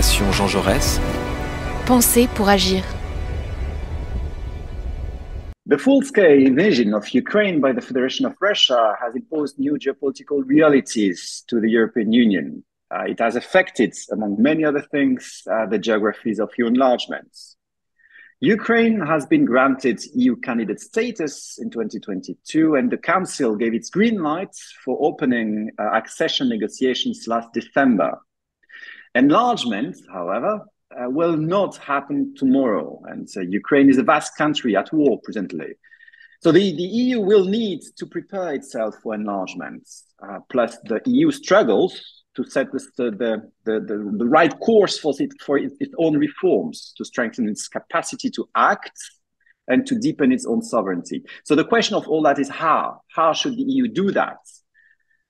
Fondation Jean-Jaurès. Penser pour agir. The full-scale invasion of Ukraine by the Federation of Russia has imposed new geopolitical realities to the European Union. It has affected, among many other things, the geographies of EU enlargements. Ukraine has been granted EU candidate status in 2022, and the Council gave its green light for opening accession negotiations last December. Enlargement, however, will not happen tomorrow, and Ukraine is a vast country at war presently. So the EU will need to prepare itself for enlargement, plus the EU struggles to set the right course for its own reforms, to strengthen its capacity to act and to deepen its own sovereignty. So the question of all that is how? How should the EU do that?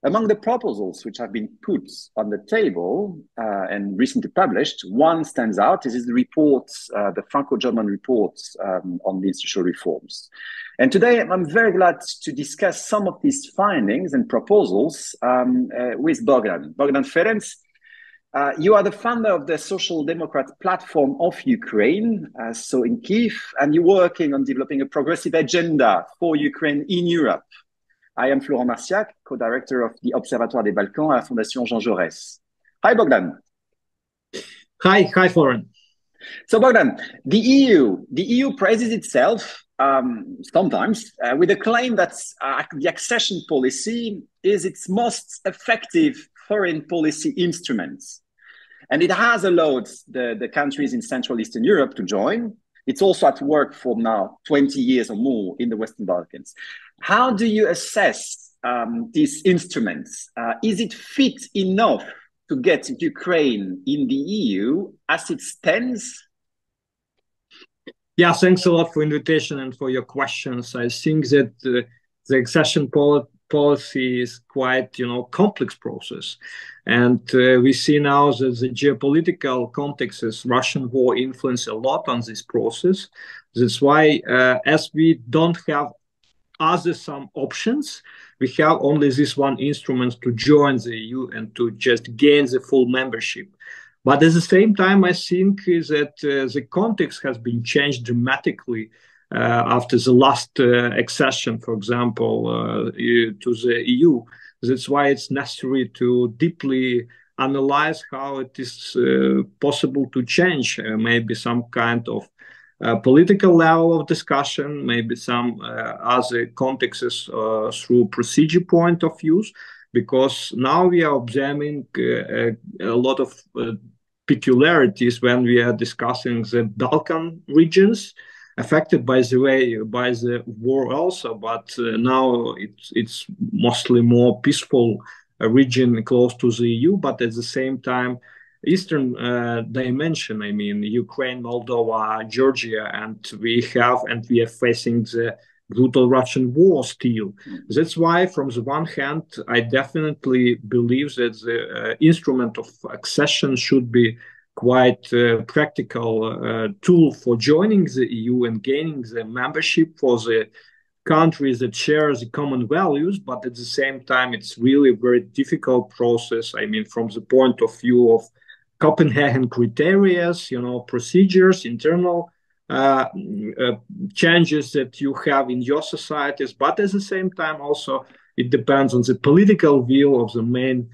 Among the proposals which have been put on the table and recently published, one stands out. This is the report, the Franco-German report on the institutional reforms. And today, I'm very glad to discuss some of these findings and proposals with Bogdan. Bogdan Ferenc, you are the founder of the Social Democrat Platform of Ukraine, so in Kyiv, and you're working on developing a progressive agenda for Ukraine in Europe. I am Florent Marciac, co-director of the Observatoire des Balkans at Fondation Jean-Jaurès. Hi, Bogdan. Hi, Florent. So, Bogdan, the EU praises itself sometimes with a claim that the accession policy is its most effective foreign policy instrument. And it has allowed the countries in Central Eastern Europe to join. It's also at work for now 20 years or more in the Western Balkans. How do you assess these instruments? Is it fit enough to get Ukraine in the EU as it stands? Yeah, thanks a lot for invitation and for your questions. I think that the accession policy is quite, complex process. And we see now that the geopolitical context is Russian war influence a lot on this process. That's why, as we don't have some options, we have only this one instrument to join the EU and to just gain the full membership. But at the same time, I think that the context has been changed dramatically after the last accession, for example, to the EU. That's why it's necessary to deeply analyze how it is possible to change maybe some kind of political level of discussion, maybe some other contexts through procedure point of views, because now we are observing a lot of peculiarities when we are discussing the Balkan regions, affected by the war also, but now it's mostly more peaceful region close to the EU, but at the same time, Eastern dimension, I mean, Ukraine, Moldova, Georgia, and we are facing the brutal Russian war still. That's why, from the one hand, I definitely believe that the instrument of accession should be quite practical tool for joining the EU and gaining the membership for the countries that share the common values, but at the same time, it's really a very difficult process. I mean, from the point of view of Copenhagen criteria, procedures, internal changes that you have in your societies, but at the same time also it depends on the political will of the main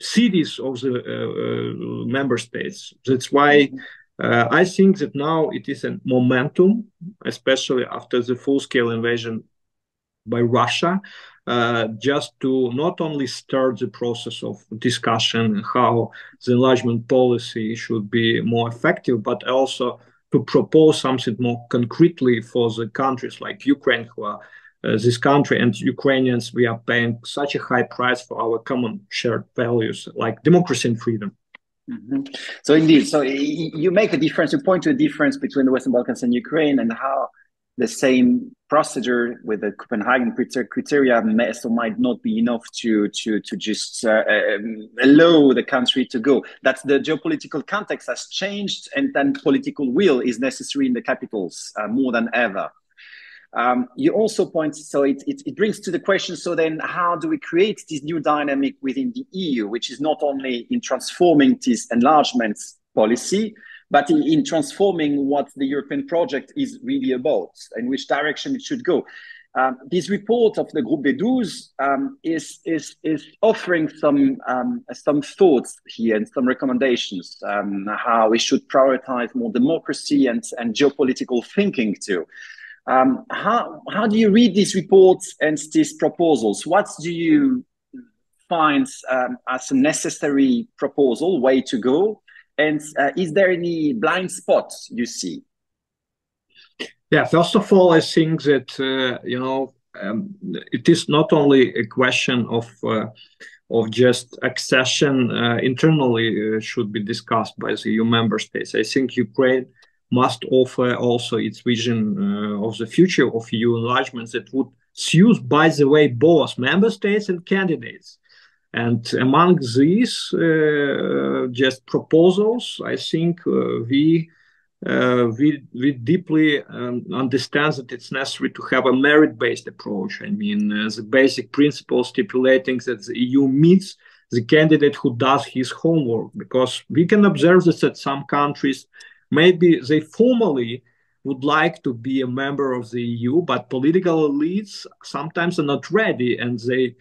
cities of the member states. That's why I think that now it is a momentum, especially after the full-scale invasion by Russia, just to not only start the process of discussion how the enlargement policy should be more effective, but also to propose something more concretely for the countries like Ukraine, who are this country and Ukrainians, we are paying such a high price for our common shared values like democracy and freedom. Mm-hmm. So indeed, so you make a difference, you point to a difference between the Western Balkans and Ukraine, and how the same procedure with the Copenhagen criteria might not be enough to just allow the country to go. That's the geopolitical context has changed, and then political will is necessary in the capitals more than ever. You also point, so it brings to the question, so then how do we create this new dynamic within the EU, which is not only in transforming this enlargement policy, but in transforming what the European project is really about and which direction it should go. This report of the Groupe des 12 is offering some thoughts here and some recommendations how we should prioritize more democracy and geopolitical thinking too. How do you read these reports and these proposals? What do you find as a necessary proposal, way to go? And is there any blind spots you see? Yeah, first of all, I think that it is not only a question of just accession internally should be discussed by the EU member states. I think Ukraine must offer also its vision of the future of EU enlargement that would suit, by the way, both member states and candidates. And among these just proposals, I think we deeply understand that it's necessary to have a merit-based approach. I mean, the basic principle stipulating that the EU meets the candidate who does his homework, because we can observe that some countries, maybe they formally would like to be a member of the EU, but political elites sometimes are not ready, and they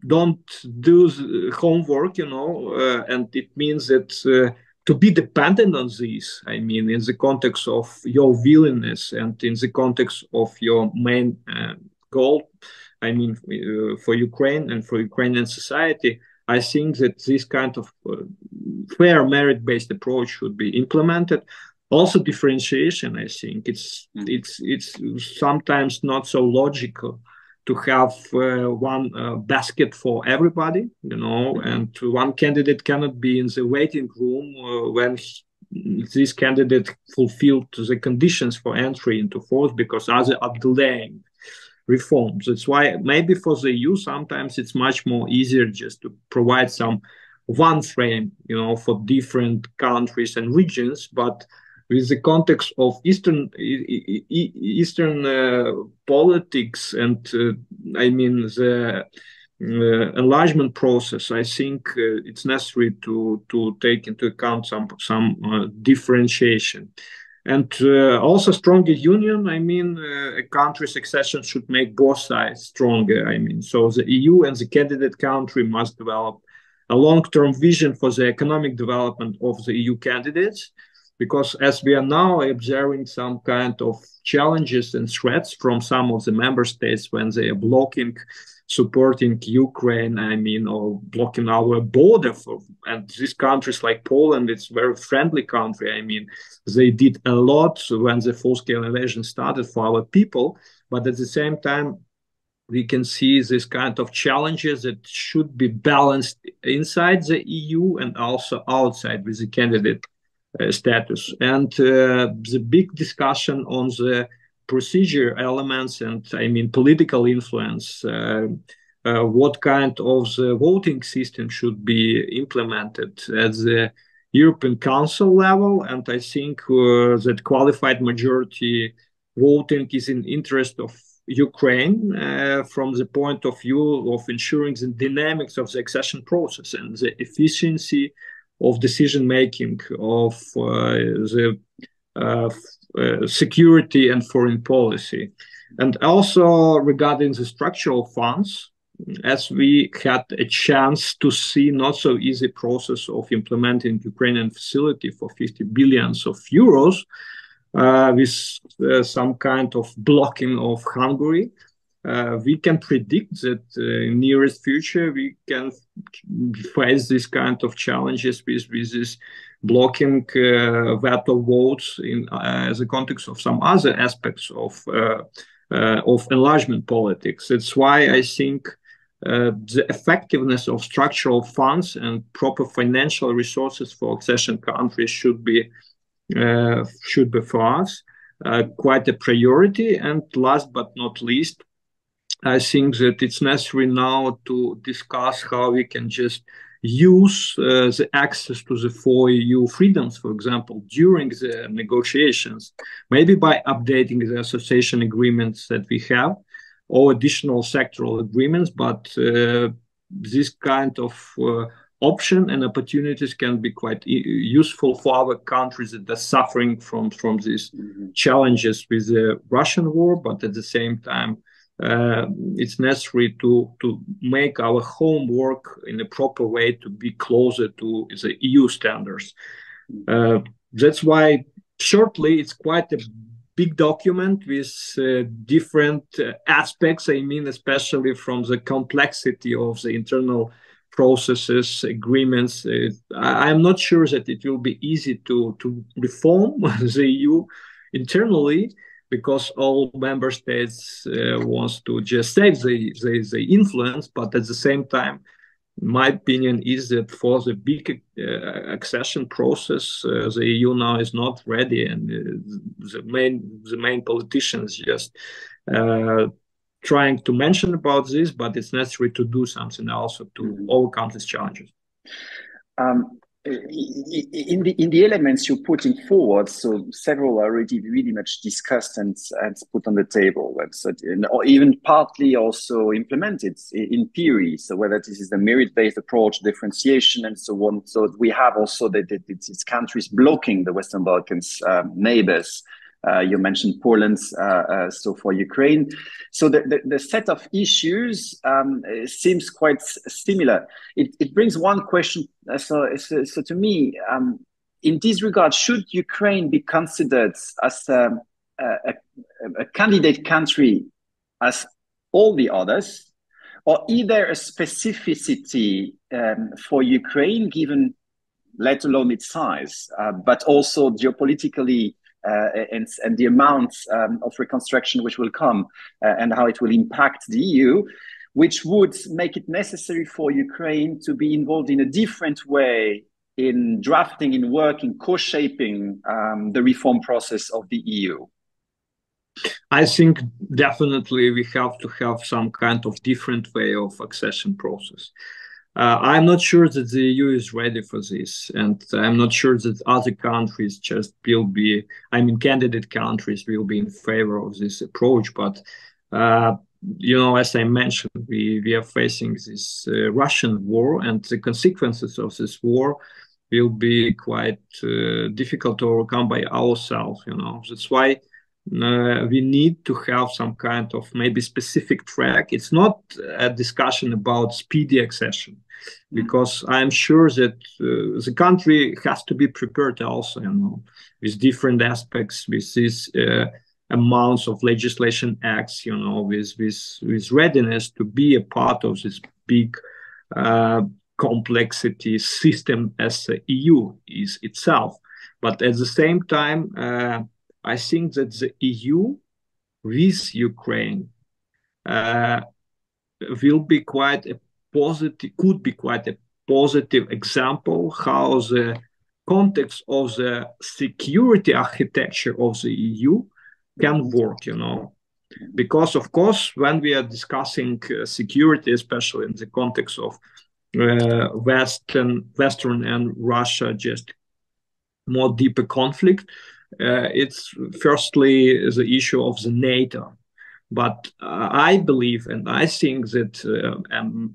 don't do the homework, and it means that to be dependent on this, I mean, in the context of your willingness and in the context of your main goal, I mean, for Ukraine and for Ukrainian society, I think that this kind of fair merit-based approach should be implemented. Also, differentiation, I think it's sometimes not so logical to have one basket for everybody, and one candidate cannot be in the waiting room when this candidate fulfilled the conditions for entry into force, because others are delaying reforms. That's why maybe for the EU sometimes it's much more easier just to provide one frame, for different countries and regions, but with the context of Eastern politics and I mean the enlargement process, I think it's necessary to take into account some differentiation. And also stronger union, I mean, a country's accession should make both sides stronger. I mean, so the EU and the candidate country must develop a long-term vision for the economic development of the EU candidates, because as we are now observing some kind of challenges and threats from some of the member states when they are supporting Ukraine, I mean, or blocking our border. And these countries like Poland, it's a very friendly country. I mean, they did a lot when the full-scale invasion started for our people, but at the same time, we can see this kind of challenges that should be balanced inside the EU and also outside with the candidate status. And the big discussion on the procedure elements and I mean political influence, what kind of the voting system should be implemented at the European Council level. And I think that qualified majority voting is in interest of Ukraine from the point of view of ensuring the dynamics of the accession process and the efficiency of decision-making of the security and foreign policy. And also regarding the structural funds, as we had a chance to see not so easy process of implementing Ukrainian facility for 50 billions of euros with some kind of blocking of Hungary, we can predict that in nearest future we can face this kind of challenges with this blocking veto votes in the context of some other aspects of enlargement politics. That's why I think the effectiveness of structural funds and proper financial resources for accession countries should be for us quite a priority. And last but not least, I think that it's necessary now to discuss how we can just use the access to the four EU freedoms, for example, during the negotiations, maybe by updating the association agreements that we have or additional sectoral agreements, but this kind of option and opportunities can be quite useful for our countries that are suffering from these challenges with the Russian war, but at the same time, it's necessary to make our homework in a proper way to be closer to the EU standards. That's why, shortly, it's quite a big document with different aspects. I mean, especially from the complexity of the internal processes, agreements. I'm not sure that it will be easy to reform the EU internally, because all member states wants to just save the influence, but at the same time, my opinion is that for the big accession process, the EU now is not ready, and the main politicians just trying to mention about this, but it's necessary to do something also to overcome these challenges. In the elements you're putting forward, so several are already really much discussed and put on the table, or even partly also implemented in theory. So whether this is the merit-based approach, differentiation, and so on. So we have also these countries blocking the Western Balkans neighbors. You mentioned Poland, so for Ukraine. So the set of issues seems quite similar. It brings one question. So to me, in this regard, should Ukraine be considered as a candidate country as all the others, or either a specificity for Ukraine, given, let alone its size, but also geopolitically, and the amount of reconstruction which will come and how it will impact the EU, which would make it necessary for Ukraine to be involved in a different way in drafting, in working, co-shaping the reform process of the EU? I think definitely we have to have some kind of different way of accession process. I'm not sure that the EU is ready for this, and I'm not sure that other countries just will be, candidate countries will be in favor of this approach. But, as I mentioned, we are facing this Russian war, and the consequences of this war will be quite difficult to overcome by ourselves. That's why we need to have some kind of maybe specific track. It's not a discussion about speedy accession, because I'm sure that the country has to be prepared also, with different aspects, with these amounts of legislation acts, with readiness to be a part of this big complexity system as the EU is itself. But at the same time, I think that the EU with Ukraine will be quite a positive, could be quite a positive example how the context of the security architecture of the EU can work, because of course, when we are discussing security, especially in the context of Western and Russia, just more deeper conflict, it's firstly the issue of the NATO. But I believe and I think that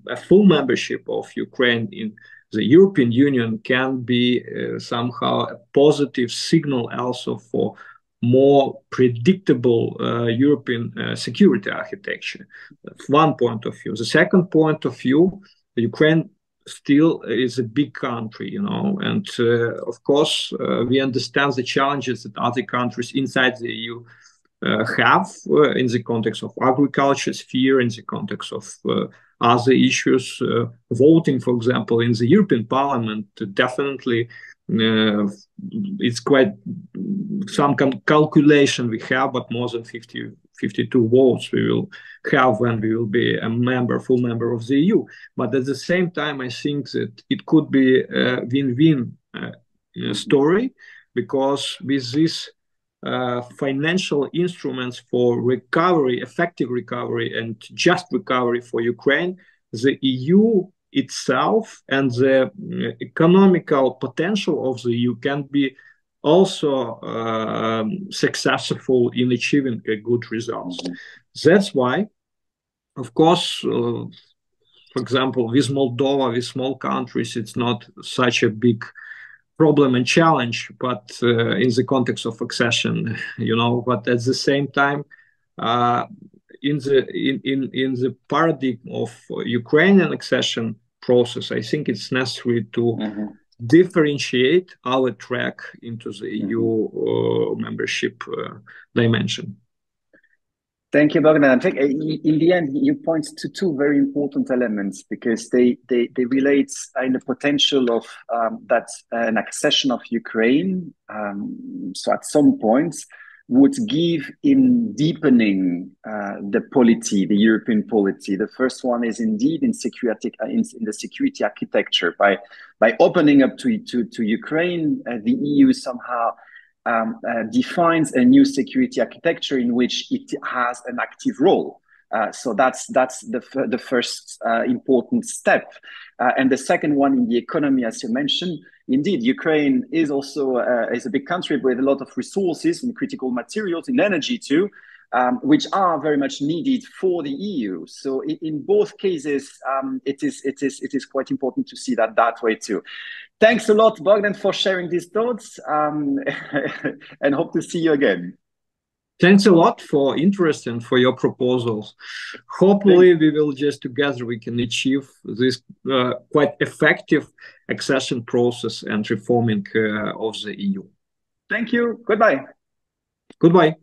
a full membership of Ukraine in the European Union can be somehow a positive signal also for more predictable European security architecture. That's one point of view. The second point of view, Ukraine still is a big country, and of course we understand the challenges that other countries inside the EU have in the context of agriculture sphere, in the context of other issues. Voting, for example, in the European Parliament, definitely it's quite some calculation we have, but more than 52 votes we will have when we will be a full member of the EU. But at the same time, I think that it could be a win-win story, because with this financial instruments for recovery, effective recovery and just recovery for Ukraine, the EU itself and the economical potential of the EU can be also successful in achieving good results. That's why, of course, for example, with Moldova, with small countries, it's not such a big problem and challenge, but in the context of accession, but at the same time, in the paradigm of Ukrainian accession process, I think it's necessary to differentiate our track into the EU membership dimension. Thank you, Bogdan. I think in the end, you point to two very important elements because they relate in the potential of that an accession of Ukraine. So at some point would give in deepening the polity, the European polity. The first one is indeed in the security architecture. By opening up to Ukraine, the EU somehow defines a new security architecture in which it has an active role. So that's the first important step. And the second one in the economy, as you mentioned, indeed, Ukraine is also is a big country with a lot of resources and critical materials in energy too, which are very much needed for the EU. So in both cases, it is quite important to see that way too. Thanks a lot, Bogdan, for sharing these thoughts, and hope to see you again. Thanks a lot for interest and for your proposals. Hopefully, we will just together we can achieve this quite effective accession process and reforming of the EU. Thank you. Goodbye. Goodbye.